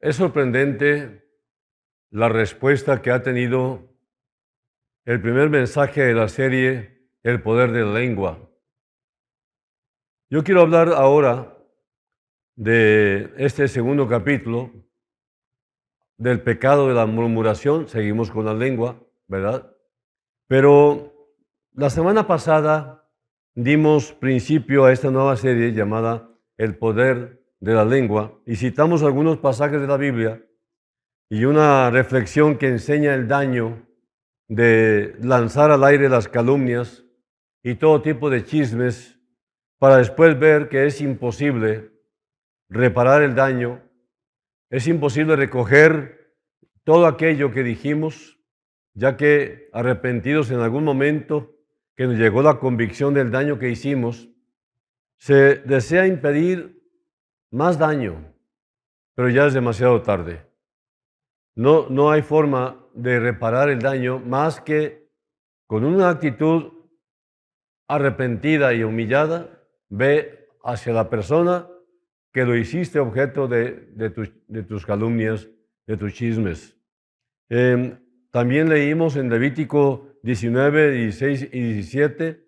Es sorprendente la respuesta que ha tenido el primer mensaje de la serie El poder de la lengua. Yo quiero hablar ahora de este segundo capítulo, del pecado de la murmuración. Seguimos con la lengua, ¿verdad? Pero la semana pasada dimos principio a esta nueva serie llamada El poder de la lengua y citamos algunos pasajes de la Biblia y una reflexión que enseña el daño de lanzar al aire las calumnias y todo tipo de chismes para después ver que es imposible reparar el daño, es imposible recoger todo aquello que dijimos, ya que arrepentidos en algún momento que nos llegó la convicción del daño que hicimos, se desea impedir más daño, pero ya es demasiado tarde. No hay forma de reparar el daño más que con una actitud arrepentida y humillada, ve hacia la persona que lo hiciste objeto de tus calumnias, de tus chismes. También leímos en Levítico 19, 16 y 17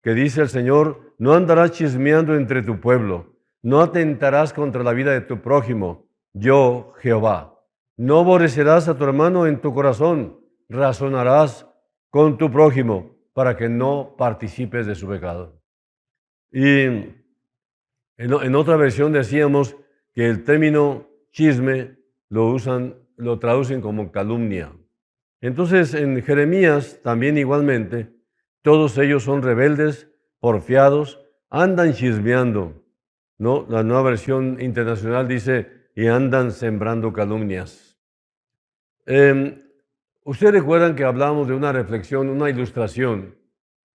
que dice el Señor: no andarás chismeando entre tu pueblo, no atentarás contra la vida de tu prójimo, yo Jehová. No aborrecerás a tu hermano en tu corazón, razonarás con tu prójimo para que no participes de su pecado. Y en otra versión decíamos que el término chisme lo traducen como calumnia. Entonces en Jeremías también igualmente, todos ellos son rebeldes, porfiados, andan chismeando, ¿no? La nueva versión internacional dice, y andan sembrando calumnias. Ustedes recuerdan que hablábamos de una reflexión, una ilustración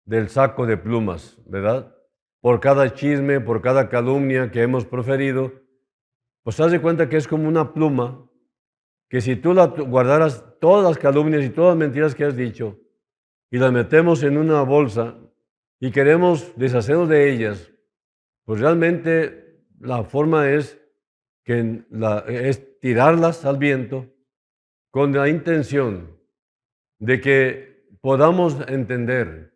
del saco de plumas, ¿verdad? Por cada chisme, por cada calumnia que hemos proferido, pues haz de cuenta que es como una pluma, que si tú la guardaras todas las calumnias y todas las mentiras que has dicho, y las metemos en una bolsa y queremos deshacernos de ellas, pues realmente la forma es tirarlas al viento con la intención de que podamos entender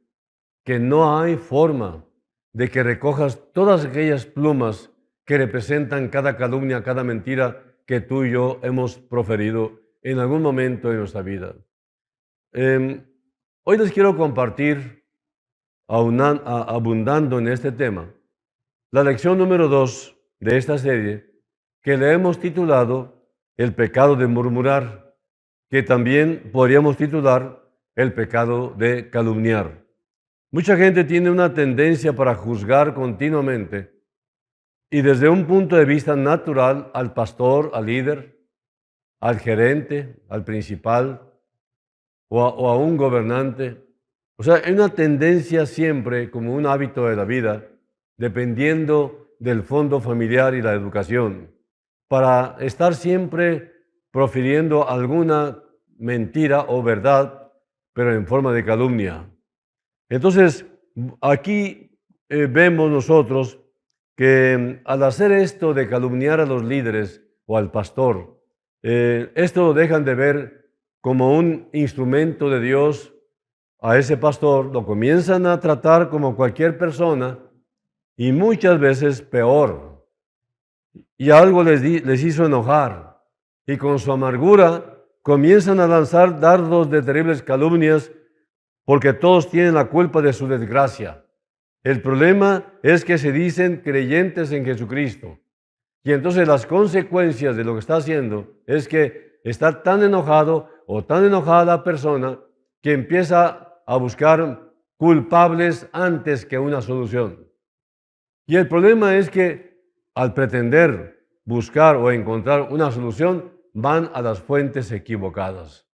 que no hay forma de que recojas todas aquellas plumas que representan cada calumnia, cada mentira que tú y yo hemos proferido en algún momento de nuestra vida. Hoy les quiero compartir, abundando en este tema, la lección número 2 de esta serie, que le hemos titulado El pecado de murmurar, que también podríamos titular El pecado de calumniar. Mucha gente tiene una tendencia para juzgar continuamente y desde un punto de vista natural al pastor, al líder, al gerente, al principal o a un gobernante. O sea, hay una tendencia siempre, como un hábito de la vida, dependiendo del fondo familiar y la educación, para estar siempre profiriendo alguna mentira o verdad, pero en forma de calumnia. Entonces, aquí vemos nosotros que al hacer esto de calumniar a los líderes o al pastor, esto lo dejan de ver como un instrumento de Dios a ese pastor, lo comienzan a tratar como cualquier persona y muchas veces peor. Y algo les hizo enojar y con su amargura comienzan a lanzar dardos de terribles calumnias porque todos tienen la culpa de su desgracia. El problema es que se dicen creyentes en Jesucristo. Y entonces las consecuencias de lo que está haciendo es que está tan enojado o tan enojada la persona que empieza a buscar culpables antes que una solución. Y el problema es que al pretender buscar o encontrar una solución, van a las fuentes equivocadas.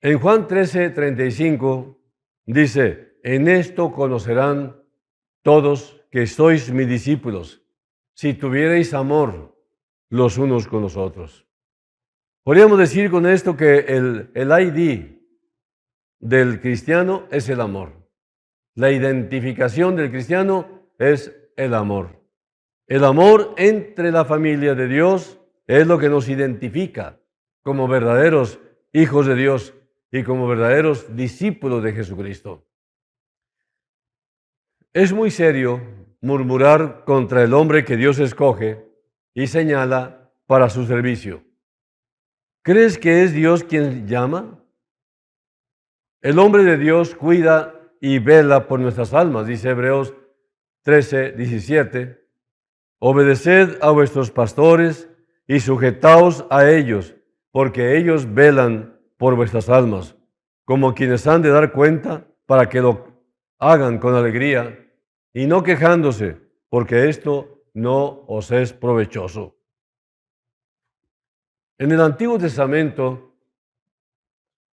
En Juan 13:35 dice, en esto conocerán todos que sois mis discípulos, si tuvierais amor los unos con los otros. Podríamos decir con esto que el ID del cristiano es el amor. La identificación del cristiano es el amor. El amor entre la familia de Dios es lo que nos identifica como verdaderos hijos de Dios y como verdaderos discípulos de Jesucristo. Es muy serio murmurar contra el hombre que Dios escoge y señala para su servicio. ¿Crees que es Dios quien llama? El hombre de Dios cuida y vela por nuestras almas, dice Hebreos 13, 17. Obedeced a vuestros pastores y sujetaos a ellos, porque ellos velan por vuestras almas, como quienes han de dar cuenta para que lo hagan con alegría y no quejándose, porque esto no os es provechoso. En el Antiguo Testamento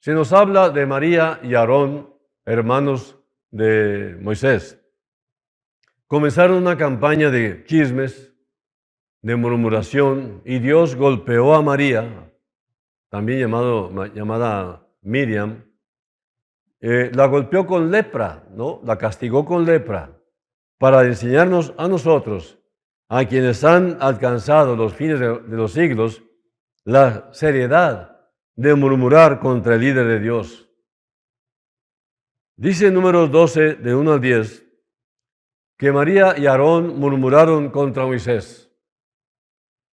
se nos habla de María y Aarón, hermanos de Moisés. Comenzaron una campaña de chismes, de murmuración, y Dios golpeó a María, también llamada Miriam, la golpeó con lepra, ¿no? La castigó con lepra, para enseñarnos a nosotros, a quienes han alcanzado los fines de los siglos, la seriedad de murmurar contra el líder de Dios. Dice en Números 12, de 1 al 10, que María y Aarón murmuraron contra Moisés.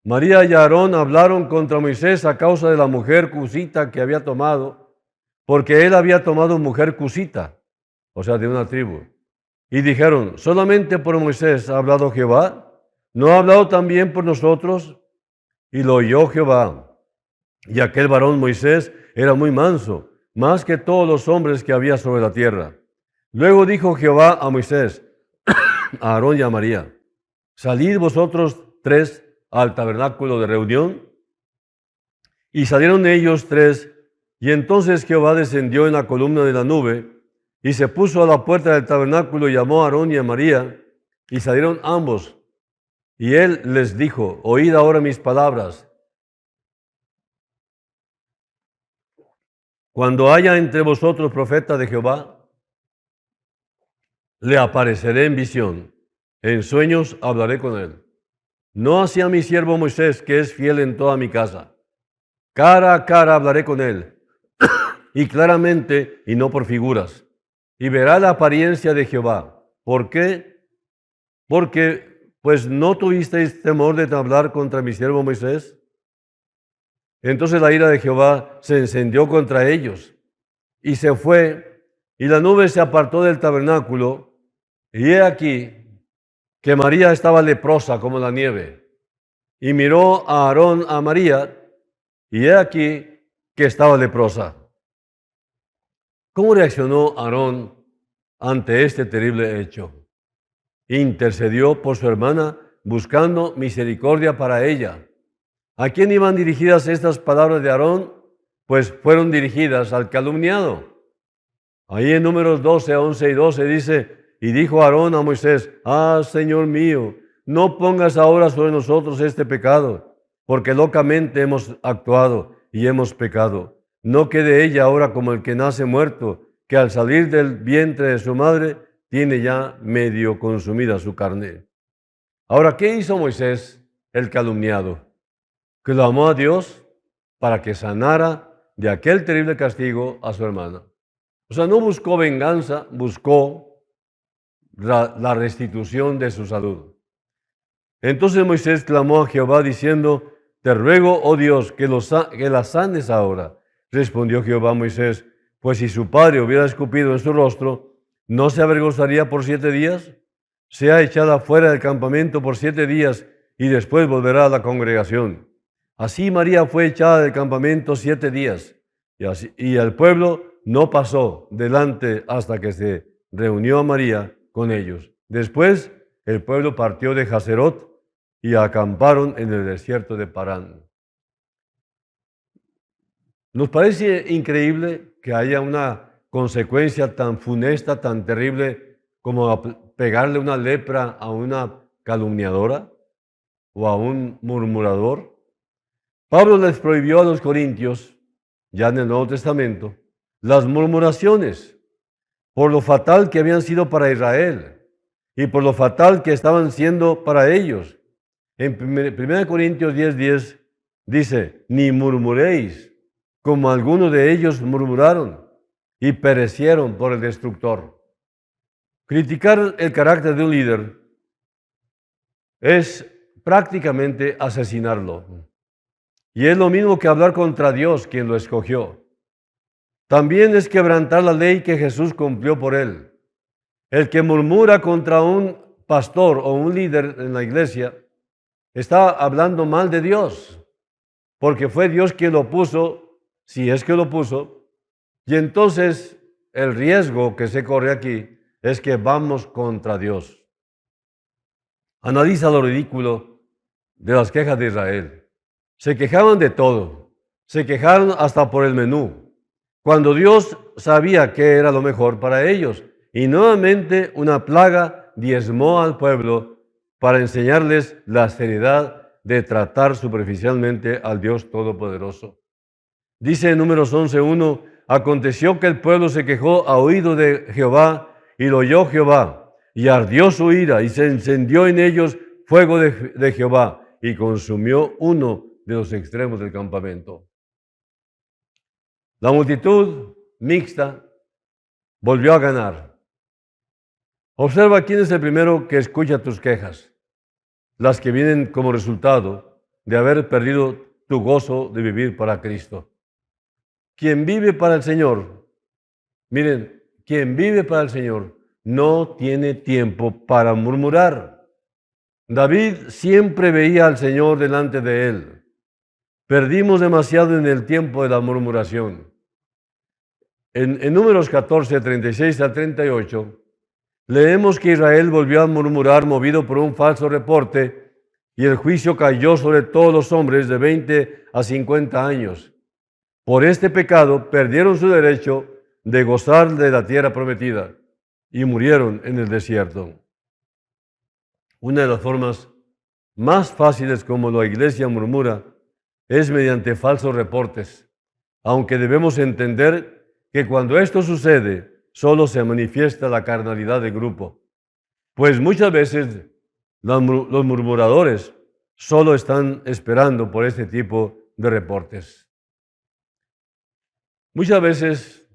María y Aarón hablaron contra Moisés a causa de la mujer cusita que había tomado, porque él había tomado mujer cusita, o sea, de una tribu. Y dijeron, ¿solamente por Moisés ha hablado Jehová? ¿No ha hablado también por nosotros? Y lo oyó Jehová. Y aquel varón Moisés era muy manso, más que todos los hombres que había sobre la tierra. Luego dijo Jehová a Moisés, a Aarón y a María, salid vosotros tres al tabernáculo de reunión. Y salieron ellos tres, y entonces Jehová descendió en la columna de la nube, y se puso a la puerta del tabernáculo, y llamó a Aarón y a María, y salieron ambos. Y él les dijo, oíd ahora mis palabras. Cuando haya entre vosotros profeta de Jehová, le apareceré en visión, en sueños hablaré con él. No así a mi siervo Moisés, que es fiel en toda mi casa. Cara a cara hablaré con él, y claramente, y no por figuras. Y verá la apariencia de Jehová. ¿Por qué? Porque, pues, ¿no tuvisteis temor de hablar contra mi siervo Moisés? Entonces la ira de Jehová se encendió contra ellos, y se fue, y la nube se apartó del tabernáculo, y he aquí que María estaba leprosa como la nieve. Y miró a Aarón a María, y he aquí que estaba leprosa. ¿Cómo reaccionó Aarón ante este terrible hecho? Intercedió por su hermana, buscando misericordia para ella. ¿A quién iban dirigidas estas palabras de Aarón? Pues fueron dirigidas al calumniado. Ahí en Números 12, 11 y 12 dice, y dijo Aarón a Moisés, Señor mío, no pongas ahora sobre nosotros este pecado, porque locamente hemos actuado y hemos pecado. No quede ella ahora como el que nace muerto, que al salir del vientre de su madre tiene ya medio consumida su carne. Ahora, ¿qué hizo Moisés, el calumniado? Clamó a Dios para que sanara de aquel terrible castigo a su hermana. O sea, no buscó venganza, buscó la restitución de su salud. Entonces Moisés clamó a Jehová diciendo, te ruego, oh Dios, que la sanes ahora. Respondió Jehová a Moisés, pues si su padre hubiera escupido en su rostro, ¿no se avergonzaría por 7 días? Sea echada fuera del campamento por 7 días y después volverá a la congregación. Así María fue echada del campamento 7 días y el pueblo no pasó delante hasta que se reunió a María con ellos. Después el pueblo partió de Hazerot y acamparon en el desierto de Parán. Nos parece increíble que haya una consecuencia tan funesta, tan terrible, como pegarle una lepra a una calumniadora o a un murmurador. Pablo les prohibió a los corintios, ya en el Nuevo Testamento, las murmuraciones por lo fatal que habían sido para Israel y por lo fatal que estaban siendo para ellos. En 1 Corintios 10:10 dice, ni murmuréis, como algunos de ellos murmuraron y perecieron por el destructor. Criticar el carácter de un líder es prácticamente asesinarlo. Y es lo mismo que hablar contra Dios, quien lo escogió. También es quebrantar la ley que Jesús cumplió por él. El que murmura contra un pastor o un líder en la iglesia está hablando mal de Dios, porque fue Dios quien lo puso, si es que lo puso, y entonces el riesgo que se corre aquí es que vamos contra Dios. Analiza lo ridículo de las quejas de Israel. Se quejaban de todo, se quejaron hasta por el menú, cuando Dios sabía que era lo mejor para ellos. Y nuevamente una plaga diezmó al pueblo para enseñarles la seriedad de tratar superficialmente al Dios Todopoderoso. Dice en Números 11:1, aconteció que el pueblo se quejó a oído de Jehová, y lo oyó Jehová, y ardió su ira, y se encendió en ellos fuego de Jehová, y consumió uno de los extremos del campamento. La multitud mixta volvió a ganar. Observa quién es el primero que escucha tus quejas, las que vienen como resultado de haber perdido tu gozo de vivir para Cristo. Quien vive para el Señor, miren, quien vive para el Señor no tiene tiempo para murmurar. David siempre veía al Señor delante de él. Perdimos demasiado en el tiempo de la murmuración. En Números 14, 36 al 38, leemos que Israel volvió a murmurar movido por un falso reporte, y el juicio cayó sobre todos los hombres de 20 a 50 años. Por este pecado perdieron su derecho de gozar de la tierra prometida y murieron en el desierto. Una de las formas más fáciles como la iglesia murmura es mediante falsos reportes, aunque debemos entender que cuando esto sucede, solo se manifiesta la carnalidad del grupo, pues muchas veces los murmuradores solo están esperando por este tipo de reportes. Muchas veces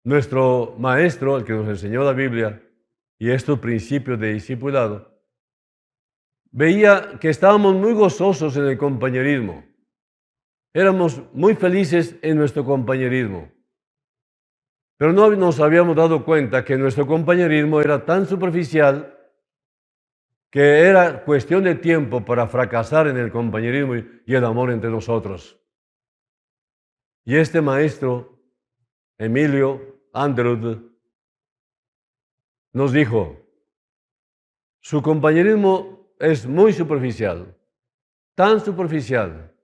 nuestro maestro, el que nos enseñó la Biblia y estos principios de discipulado, veía que estábamos muy gozosos en el compañerismo. Éramos muy felices en nuestro compañerismo. Pero no nos habíamos dado cuenta que nuestro compañerismo era tan superficial que era cuestión de tiempo para fracasar en el compañerismo y el amor entre nosotros. Y este maestro, Emilio Anderud, nos dijo, su compañerismo es muy superficial, tan superficial,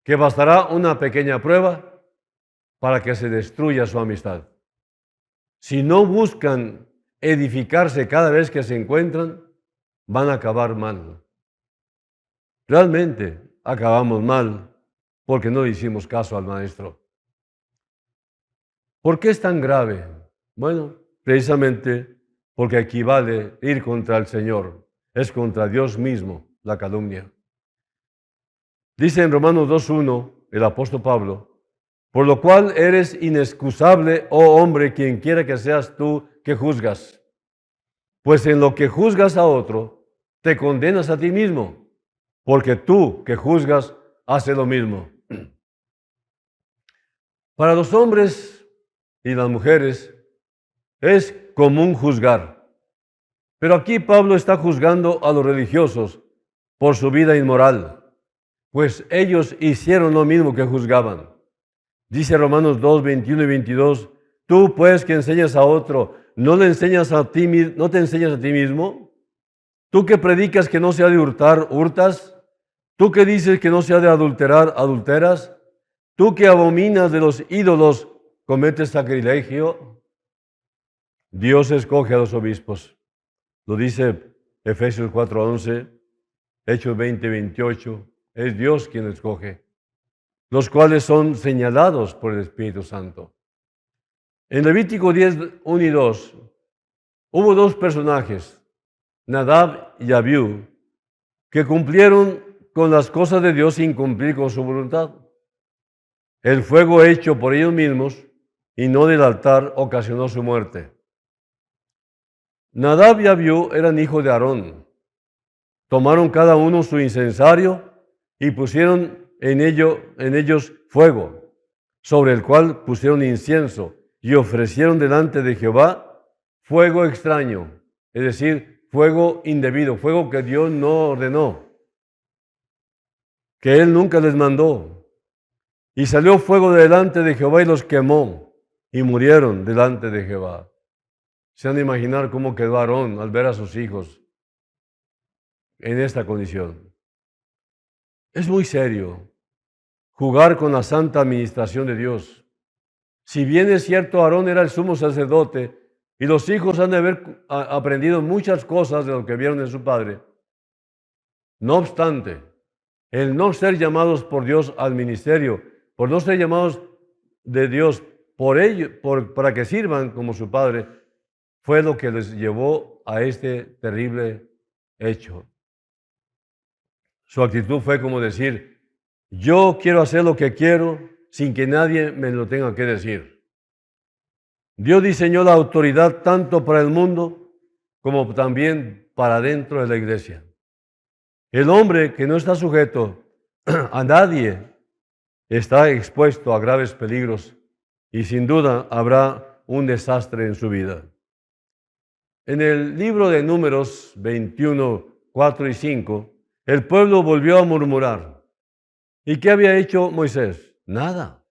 que bastará una pequeña prueba para que se destruya su amistad. Si no buscan edificarse cada vez que se encuentran, van a acabar mal. Realmente acabamos mal porque no le hicimos caso al maestro. ¿Por qué es tan grave? Bueno, precisamente porque equivale ir contra el Señor. Es contra Dios mismo la calumnia. Dice en Romanos 2:1 el apóstol Pablo, por lo cual eres inexcusable, oh hombre, quien quiera que seas tú que juzgas. Pues en lo que juzgas a otro, te condenas a ti mismo, porque tú que juzgas haces lo mismo. Para los hombres y las mujeres es común juzgar. Pero aquí Pablo está juzgando a los religiosos por su vida inmoral, pues ellos hicieron lo mismo que juzgaban. Dice Romanos 2, 21 y 22, tú pues que enseñas a otro, ¿no te enseñas a ti mismo? Tú que predicas que no se ha de hurtar, hurtas. Tú que dices que no se ha de adulterar, adulteras. Tú que abominas de los ídolos, cometes sacrilegio. Dios escoge a los obispos. Lo dice Efesios 4:11, Hechos 20:28. Es Dios quien escoge, los cuales son señalados por el Espíritu Santo. En Levítico 10:1 y 2 hubo dos personajes, Nadab y Abiú, que cumplieron con las cosas de Dios sin cumplir con su voluntad. El fuego hecho por ellos mismos y no del altar ocasionó su muerte. Nadab y Abiú eran hijos de Aarón. Tomaron cada uno su incensario y pusieron en ellos fuego, sobre el cual pusieron incienso y ofrecieron delante de Jehová fuego extraño, es decir, fuego indebido, fuego que Dios no ordenó, que Él nunca les mandó. Y salió fuego de delante de Jehová y los quemó y murieron delante de Jehová. Se han de imaginar cómo quedó Aarón al ver a sus hijos en esta condición. Es muy serio jugar con la santa administración de Dios. Si bien es cierto, Aarón era el sumo sacerdote y los hijos han de haber aprendido muchas cosas de lo que vieron en su padre, no obstante, el no ser llamados por Dios al ministerio, por no ser llamados de Dios para que sirvan como su padre, fue lo que les llevó a este terrible hecho. Su actitud fue como decir, yo quiero hacer lo que quiero sin que nadie me lo tenga que decir. Dios diseñó la autoridad tanto para el mundo como también para dentro de la iglesia. El hombre que no está sujeto a nadie está expuesto a graves peligros y sin duda habrá un desastre en su vida. En el libro de Números 21, 4 y 5, el pueblo volvió a murmurar. ¿Y qué había hecho Moisés? Nada.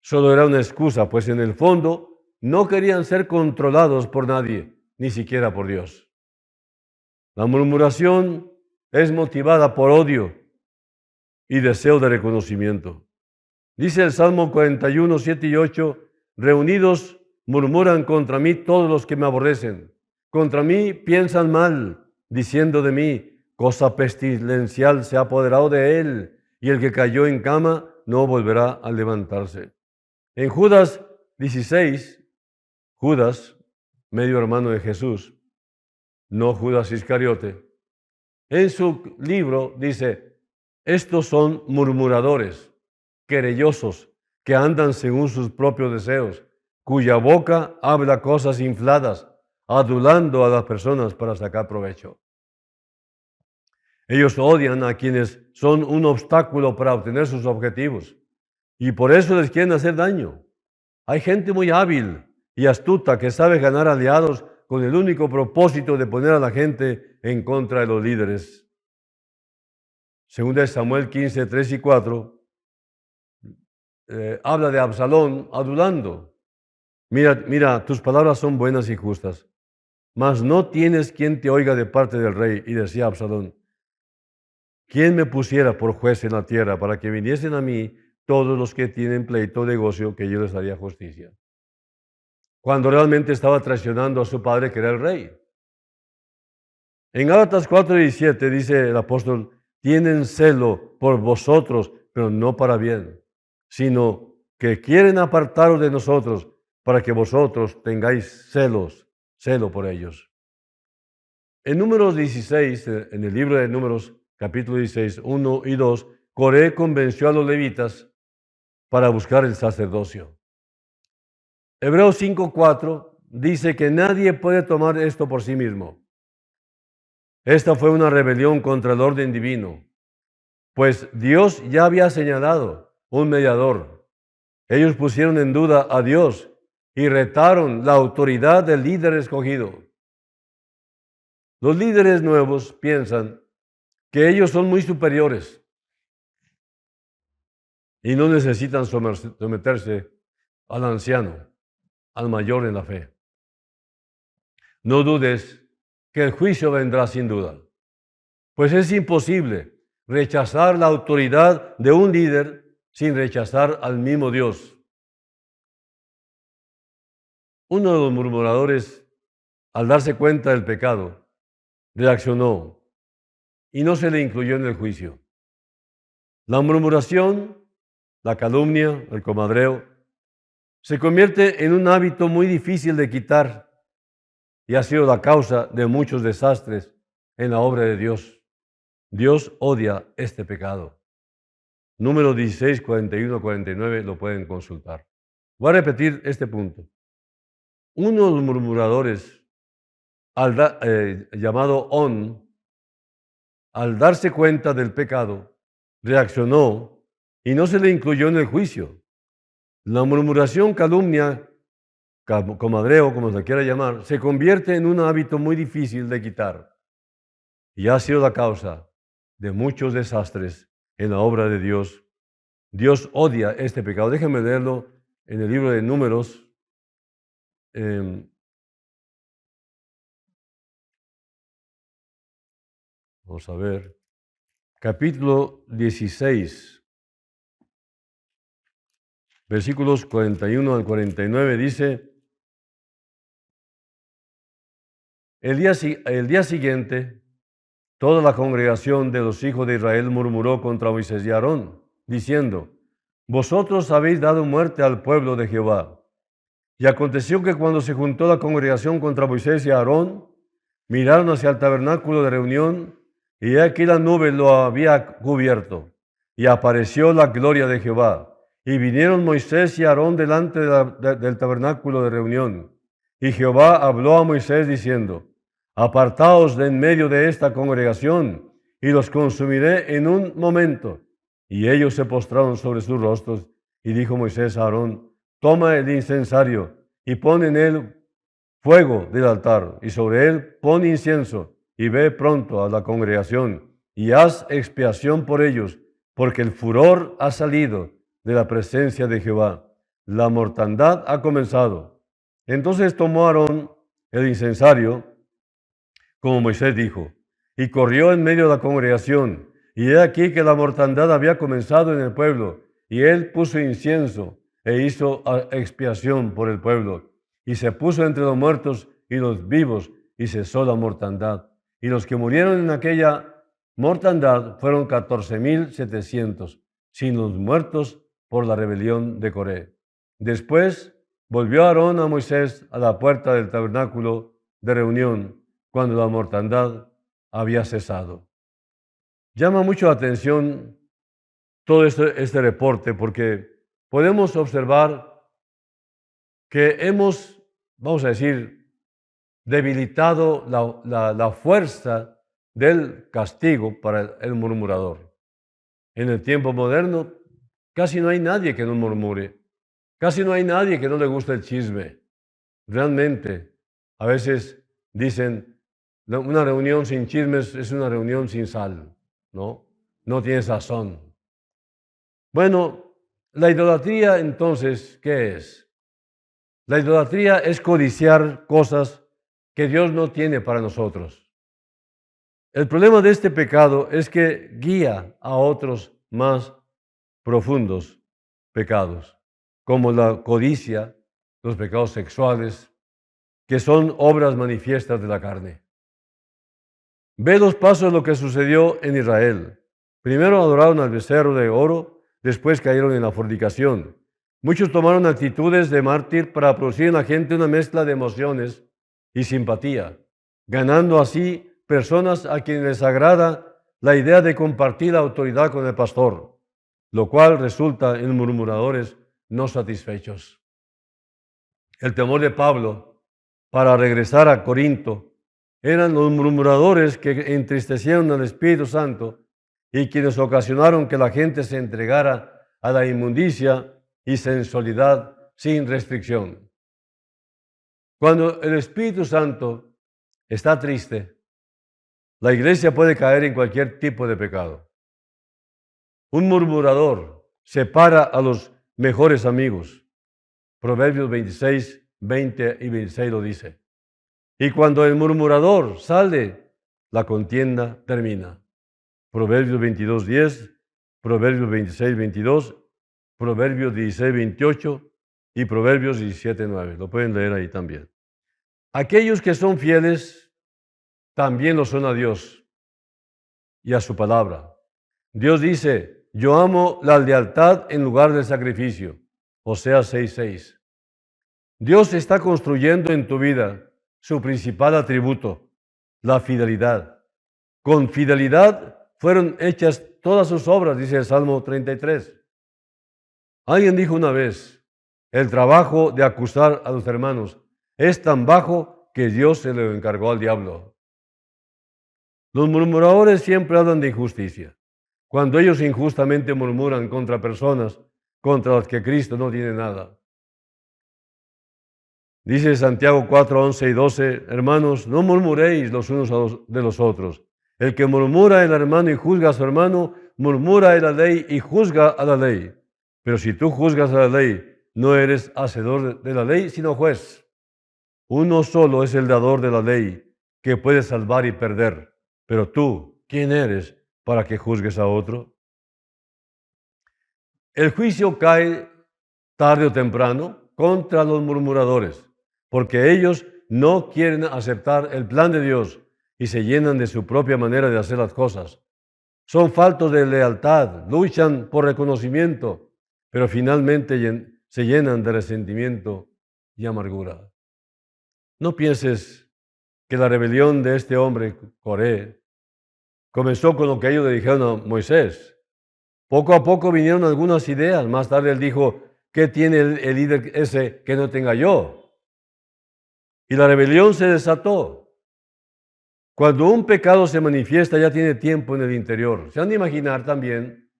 Solo era una excusa, pues en el fondo no querían ser controlados por nadie, ni siquiera por Dios. La murmuración es motivada por odio y deseo de reconocimiento. Dice el Salmo 41, 7 y 8, reunidos murmuran contra mí todos los que me aborrecen. Contra mí piensan mal, diciendo de mí, cosa pestilencial se ha apoderado de él, y el que cayó en cama no volverá a levantarse. En Judas 16, Judas, medio hermano de Jesús, no Judas Iscariote, en su libro dice, estos son murmuradores, querellosos, que andan según sus propios deseos, cuya boca habla cosas infladas, adulando a las personas para sacar provecho. Ellos odian a quienes son un obstáculo para obtener sus objetivos y por eso les quieren hacer daño. Hay gente muy hábil y astuta que sabe ganar aliados con el único propósito de poner a la gente en contra de los líderes. Según Samuel 15, 3 y 4, habla de Absalón adulando. Mira, tus palabras son buenas y justas, mas no tienes quien te oiga de parte del rey. Y decía Absalón, ¿quién me pusiera por juez en la tierra para que viniesen a mí todos los que tienen pleito o negocio, que yo les haría justicia? Cuando realmente estaba traicionando a su padre, que era el rey. En Gálatas 4:17 dice el apóstol, tienen celo por vosotros, pero no para bien, sino que quieren apartaros de nosotros para que vosotros tengáis celo por ellos. En Números 16, en el libro de Números, capítulo 16, 1 y 2, Coré convenció a los levitas para buscar el sacerdocio. Hebreos 5:4 dice que nadie puede tomar esto por sí mismo. Esta fue una rebelión contra el orden divino, pues Dios ya había señalado un mediador. Ellos pusieron en duda a Dios y retaron la autoridad del líder escogido. Los líderes nuevos piensan que ellos son muy superiores y no necesitan someterse al anciano, al mayor en la fe. No dudes que el juicio vendrá sin duda, pues es imposible rechazar la autoridad de un líder sin rechazar al mismo Dios. Uno de los murmuradores, al darse cuenta del pecado, reaccionó y no se le incluyó en el juicio. La murmuración, la calumnia, el comadreo, se convierte en un hábito muy difícil de quitar y ha sido la causa de muchos desastres en la obra de Dios. Dios odia este pecado. Número 16, 41, 49, lo pueden consultar. Voy a repetir este punto. Uno de los murmuradores, llamado On, al darse cuenta del pecado, reaccionó y no se le incluyó en el juicio. La murmuración, calumnia, comadreo, como se quiera llamar, se convierte en un hábito muy difícil de quitar y ha sido la causa de muchos desastres en la obra de Dios. Dios odia este pecado. Déjenme leerlo en el libro de Números. Vamos a ver. Capítulo 16, versículos 41 al 49 dice: el día siguiente, toda la congregación de los hijos de Israel murmuró contra Moisés y Aarón, diciendo: vosotros habéis dado muerte al pueblo de Jehová. Y aconteció que cuando se juntó la congregación contra Moisés y Aarón, miraron hacia el tabernáculo de reunión, y he aquí la nube lo había cubierto, y apareció la gloria de Jehová. Y vinieron Moisés y Aarón delante del tabernáculo de reunión. Y Jehová habló a Moisés diciendo: apartaos de en medio de esta congregación, y los consumiré en un momento. Y ellos se postraron sobre sus rostros, y dijo Moisés a Aarón: toma el incensario, y pon en él fuego del altar, y sobre él pon incienso, y ve pronto a la congregación, y haz expiación por ellos, porque el furor ha salido de la presencia de Jehová. La mortandad ha comenzado. Entonces tomó Aarón el incensario, como Moisés dijo, y corrió en medio de la congregación, y he aquí que la mortandad había comenzado en el pueblo, y él puso incienso e hizo expiación por el pueblo, y se puso entre los muertos y los vivos, y cesó la mortandad. Y los que murieron en aquella mortandad fueron 14,700, sin los muertos por la rebelión de Coré. Después volvió Aarón a Moisés a la puerta del tabernáculo de reunión, cuando la mortandad había cesado. Llama mucho la atención todo este reporte, porque podemos observar que hemos, vamos a decir, debilitado la fuerza del castigo para el murmurador. En el tiempo moderno, casi no hay nadie que no murmure, casi no hay nadie que no le guste el chisme. Realmente, a veces dicen: una reunión sin chismes es una reunión sin sal, ¿no? No tiene sazón. Bueno, la idolatría entonces, ¿qué es? La idolatría es codiciar cosas que Dios no tiene para nosotros. El problema de este pecado es que guía a otros más profundos pecados, como la codicia, los pecados sexuales, que son obras manifiestas de la carne. Ve los pasos de lo que sucedió en Israel. Primero adoraron al becerro de oro, después cayeron en la fornicación. Muchos tomaron actitudes de mártir para producir en la gente una mezcla de emociones y simpatía, ganando así personas a quienes les agrada la idea de compartir la autoridad con el pastor, lo cual resulta en murmuradores no satisfechos. El temor de Pablo para regresar a Corinto eran los murmuradores que entristecieron al Espíritu Santo y quienes ocasionaron que la gente se entregara a la inmundicia y sensualidad sin restricción. Cuando el Espíritu Santo está triste, la iglesia puede caer en cualquier tipo de pecado. Un murmurador separa a los mejores amigos. Proverbios 26, 20 y 26 lo dice. Y cuando el murmurador sale, la contienda termina. Proverbios 22, 10, Proverbios 26, 22, Proverbios 16, 28 y Proverbios 17, 9. Lo pueden leer ahí también. Aquellos que son fieles también lo son a Dios y a su palabra. Dios dice: yo amo la lealtad en lugar del sacrificio. Oseas 6, 6. Dios está construyendo en tu vida su principal atributo, la fidelidad. Con fidelidad fueron hechas todas sus obras, dice el Salmo 33. Alguien dijo una vez, el trabajo de acusar a los hermanos es tan bajo que Dios se lo encargó al diablo. Los murmuradores siempre hablan de injusticia. Cuando ellos injustamente murmuran contra personas contra las que Cristo no tiene nada. Dice Santiago 4, 11 y 12, hermanos, no murmuréis los unos de los otros. El que murmura el hermano y juzga a su hermano, murmura de la ley y juzga a la ley. Pero si tú juzgas a la ley, no eres hacedor de la ley, sino juez. Uno solo es el dador de la ley, que puede salvar y perder. Pero tú, ¿quién eres para que juzgues a otro? El juicio cae tarde o temprano contra los murmuradores, porque ellos no quieren aceptar el plan de Dios y se llenan de su propia manera de hacer las cosas. Son faltos de lealtad, luchan por reconocimiento, pero finalmente se llenan de resentimiento y amargura. No pienses que la rebelión de este hombre, Coré, comenzó con lo que ellos le dijeron a Moisés. Poco a poco vinieron algunas ideas. Más tarde él dijo, ¿qué tiene el líder ese que no tenga yo? Y la rebelión se desató. Cuando un pecado se manifiesta ya tiene tiempo en el interior. Se han de imaginar también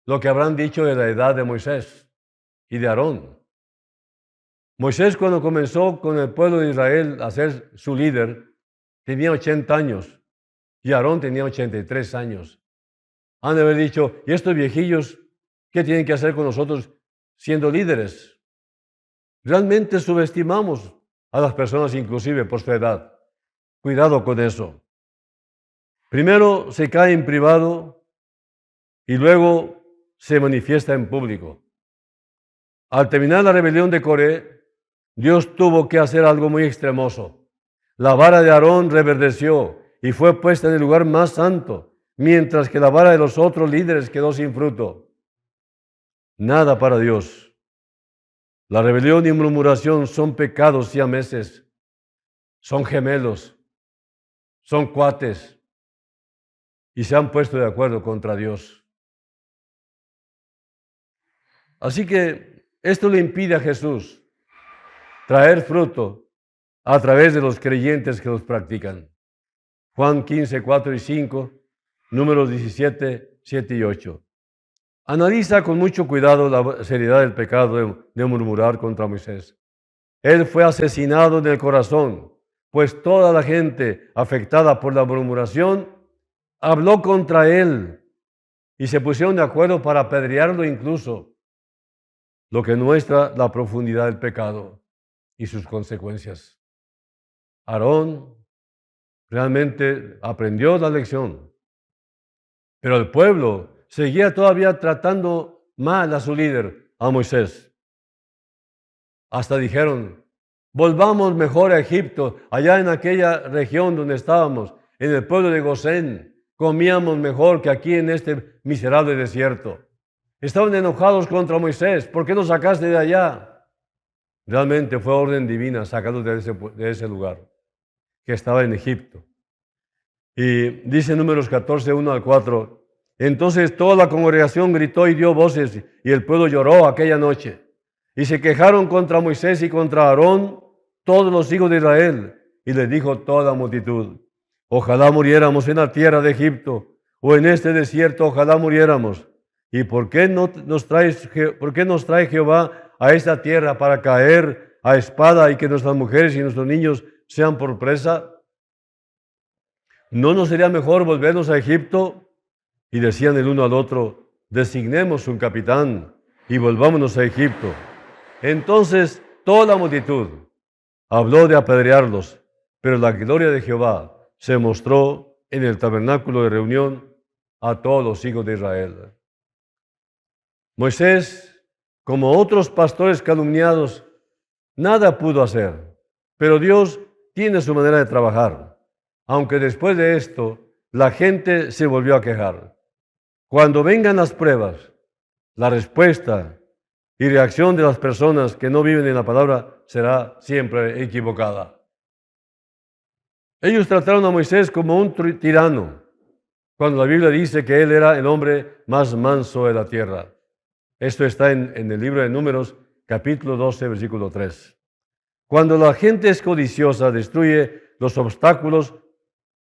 lo que habrán dicho de la edad de Moisés y de Aarón. Moisés, cuando comenzó con el pueblo de Israel a ser su líder, tenía 80 años y Aarón tenía 83 años. Han de haber dicho, ¿y estos viejillos qué tienen que hacer con nosotros siendo líderes? Realmente subestimamos a las personas inclusive por su edad. Cuidado con eso. Primero se cae en privado y luego se manifiesta en público. Al terminar la rebelión de Coré, Dios tuvo que hacer algo muy extremoso. La vara de Aarón reverdeció y fue puesta en el lugar más santo, mientras que la vara de los otros líderes quedó sin fruto. Nada para Dios. La rebelión y murmuración son pecados siameses, son gemelos, son cuates y se han puesto de acuerdo contra Dios. Así que esto le impide a Jesús traer fruto a través de los creyentes que los practican. Juan 15, 4 y 5, números 17, 7 y 8. Analiza con mucho cuidado la seriedad del pecado de murmurar contra Moisés. Él fue asesinado en el corazón, pues toda la gente afectada por la murmuración habló contra él y se pusieron de acuerdo para apedrearlo incluso, lo que muestra la profundidad del pecado y sus consecuencias. Aarón realmente aprendió la lección, pero el pueblo seguía todavía tratando mal a su líder, a Moisés. Hasta dijeron, volvamos mejor a Egipto, allá en aquella región donde estábamos, en el pueblo de Gosén, comíamos mejor que aquí en este miserable desierto. Estaban enojados contra Moisés, ¿por qué nos sacaste de allá? Realmente fue orden divina sacarlos de ese lugar, que estaba en Egipto. Y dice Números 14, 1 al 4, entonces toda la congregación gritó y dio voces, y el pueblo lloró aquella noche. Y se quejaron contra Moisés y contra Aarón todos los hijos de Israel. Y les dijo toda la multitud, ojalá muriéramos en la tierra de Egipto, o en este desierto, ojalá muriéramos. ¿Y por qué nos trae Jehová a esta tierra para caer a espada y que nuestras mujeres y nuestros niños sean por presa? ¿No nos sería mejor volvernos a Egipto? Y decían el uno al otro, designemos un capitán y volvámonos a Egipto. Entonces toda la multitud habló de apedrearlos, pero la gloria de Jehová se mostró en el tabernáculo de reunión a todos los hijos de Israel. Moisés, como otros pastores calumniados, nada pudo hacer, pero Dios tiene su manera de trabajar, aunque después de esto la gente se volvió a quejar. Cuando vengan las pruebas, la respuesta y reacción de las personas que no viven en la palabra será siempre equivocada. Ellos trataron a Moisés como un tirano, cuando la Biblia dice que él era el hombre más manso de la tierra. Esto está en el libro de Números, capítulo 12, versículo 3. Cuando la gente es codiciosa, destruye los obstáculos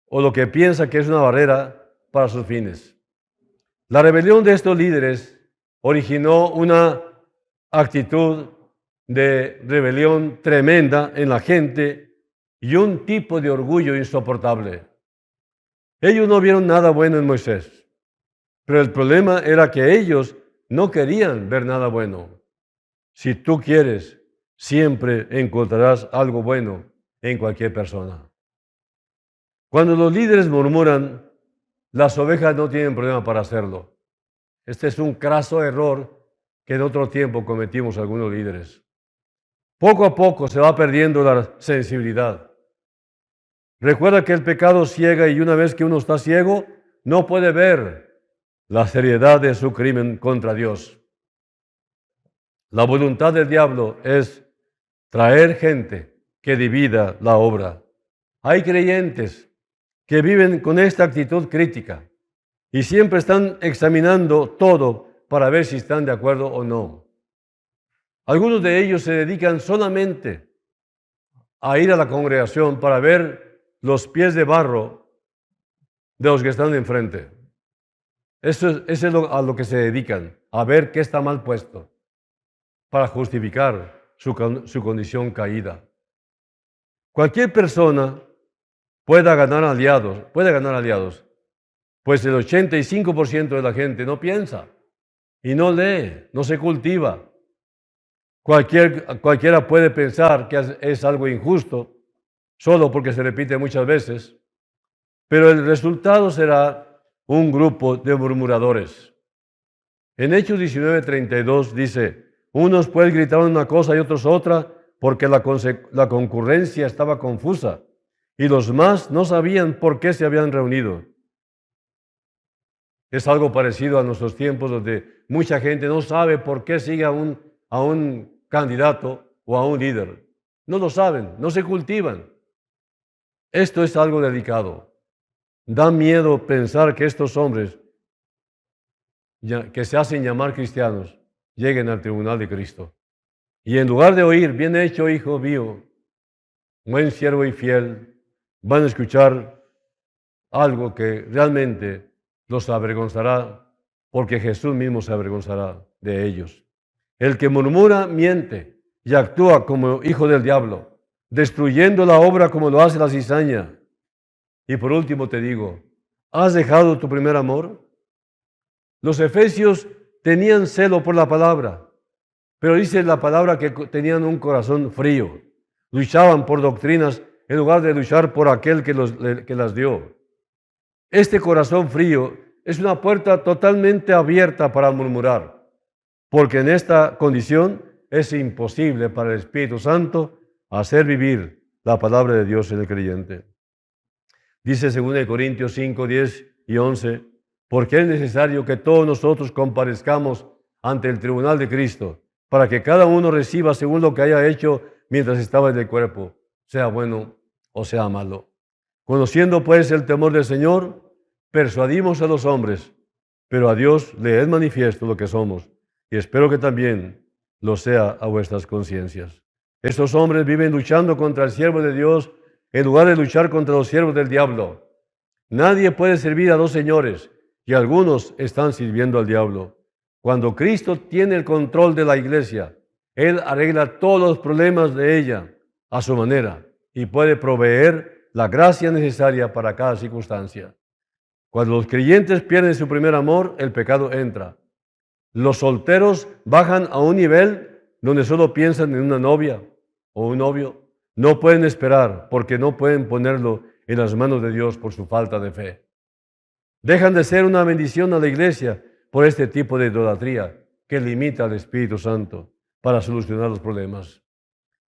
o lo que piensa que es una barrera para sus fines. La rebelión de estos líderes originó una actitud de rebelión tremenda en la gente y un tipo de orgullo insoportable. Ellos no vieron nada bueno en Moisés, pero el problema era que ellos no querían ver nada bueno. Si tú quieres, siempre encontrarás algo bueno en cualquier persona. Cuando los líderes murmuran, las ovejas no tienen problema para hacerlo. Este es un craso error que en otro tiempo cometimos algunos líderes. Poco a poco se va perdiendo la sensibilidad. Recuerda que el pecado ciega y una vez que uno está ciego, no puede ver la seriedad de su crimen contra Dios. La voluntad del diablo es traer gente que divida la obra. Hay creyentes que viven con esta actitud crítica y siempre están examinando todo para ver si están de acuerdo o no. Algunos de ellos se dedican solamente a ir a la congregación para ver los pies de barro de los que están enfrente. Eso es a lo que se dedican, a ver qué está mal puesto, para justificar su condición caída. Cualquier persona puede ganar aliados, pues el 85% de la gente no piensa y no lee, no se cultiva. Cualquiera puede pensar que es algo injusto, solo porque se repite muchas veces, pero el resultado será un grupo de murmuradores. En Hechos 19:32 dice, unos pues gritaban una cosa y otros otra, porque la concurrencia estaba confusa, y los más no sabían por qué se habían reunido. Es algo parecido a nuestros tiempos, donde mucha gente no sabe por qué sigue a un candidato o a un líder. No lo saben, no se cultivan. Esto es algo delicado. Da miedo pensar que estos hombres que se hacen llamar cristianos lleguen al tribunal de Cristo. Y en lugar de oír, bien hecho, hijo mío, buen siervo y fiel, van a escuchar algo que realmente los avergonzará, porque Jesús mismo se avergonzará de ellos. El que murmura miente y actúa como hijo del diablo, destruyendo la obra como lo hace la cizaña. Y por último te digo, ¿has dejado tu primer amor? Los efesios tenían celo por la palabra, pero dice la palabra que tenían un corazón frío. Luchaban por doctrinas en lugar de luchar por aquel que las dio. Este corazón frío es una puerta totalmente abierta para murmurar, porque en esta condición es imposible para el Espíritu Santo hacer vivir la palabra de Dios en el creyente. Dice 2 Corintios 5, 10 y 11, porque es necesario que todos nosotros comparezcamos ante el tribunal de Cristo, para que cada uno reciba según lo que haya hecho mientras estaba en el cuerpo, sea bueno o sea malo. Conociendo pues el temor del Señor, persuadimos a los hombres, pero a Dios le es manifiesto lo que somos, y espero que también lo sea a vuestras conciencias. Estos hombres viven luchando contra el siervo de Dios en lugar de luchar contra los siervos del diablo. Nadie puede servir a dos señores, y algunos están sirviendo al diablo. Cuando Cristo tiene el control de la iglesia, Él arregla todos los problemas de ella a su manera y puede proveer la gracia necesaria para cada circunstancia. Cuando los creyentes pierden su primer amor, el pecado entra. Los solteros bajan a un nivel donde solo piensan en una novia o un novio. No pueden esperar porque no pueden ponerlo en las manos de Dios por su falta de fe. Dejan de ser una bendición a la iglesia por este tipo de idolatría que limita al Espíritu Santo para solucionar los problemas.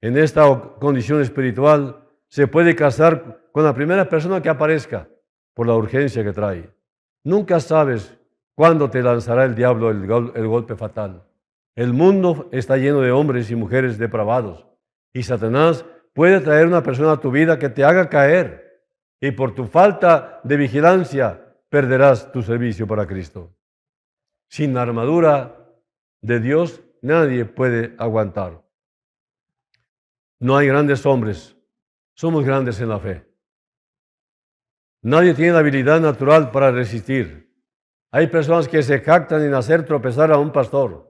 En esta condición espiritual se puede casar con la primera persona que aparezca por la urgencia que trae. Nunca sabes cuándo te lanzará el diablo el golpe fatal. El mundo está lleno de hombres y mujeres depravados y Satanás puede traer una persona a tu vida que te haga caer y por tu falta de vigilancia perderás tu servicio para Cristo. Sin la armadura de Dios, nadie puede aguantar. No hay grandes hombres, somos grandes en la fe. Nadie tiene la habilidad natural para resistir. Hay personas que se jactan en hacer tropezar a un pastor.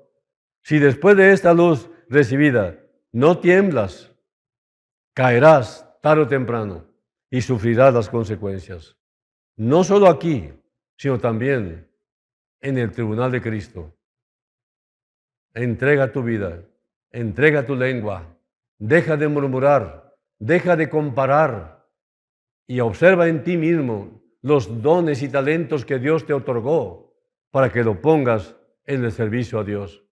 Si después de esta luz recibida no tiemblas, caerás tarde o temprano y sufrirás las consecuencias. No solo aquí, sino también en el tribunal de Cristo. Entrega tu vida, entrega tu lengua, deja de murmurar, deja de comparar y observa en ti mismo los dones y talentos que Dios te otorgó para que lo pongas en el servicio a Dios.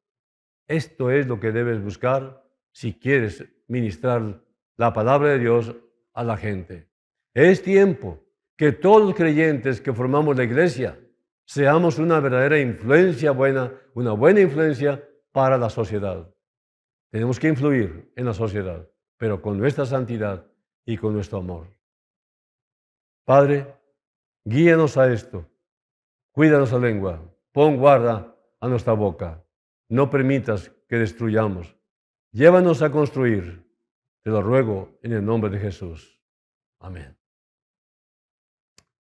Esto es lo que debes buscar si quieres ministrar la palabra de Dios a la gente. Es tiempo que todos los creyentes que formamos la iglesia seamos una verdadera influencia buena, una buena influencia para la sociedad. Tenemos que influir en la sociedad, pero con nuestra santidad y con nuestro amor. Padre, guíanos a esto. Cuida nuestra lengua. Pon guarda a nuestra boca. No permitas que destruyamos. Llévanos a construir. Te lo ruego en el nombre de Jesús. Amén.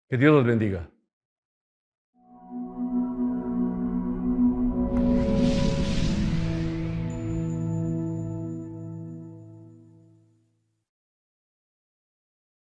Que Dios los bendiga.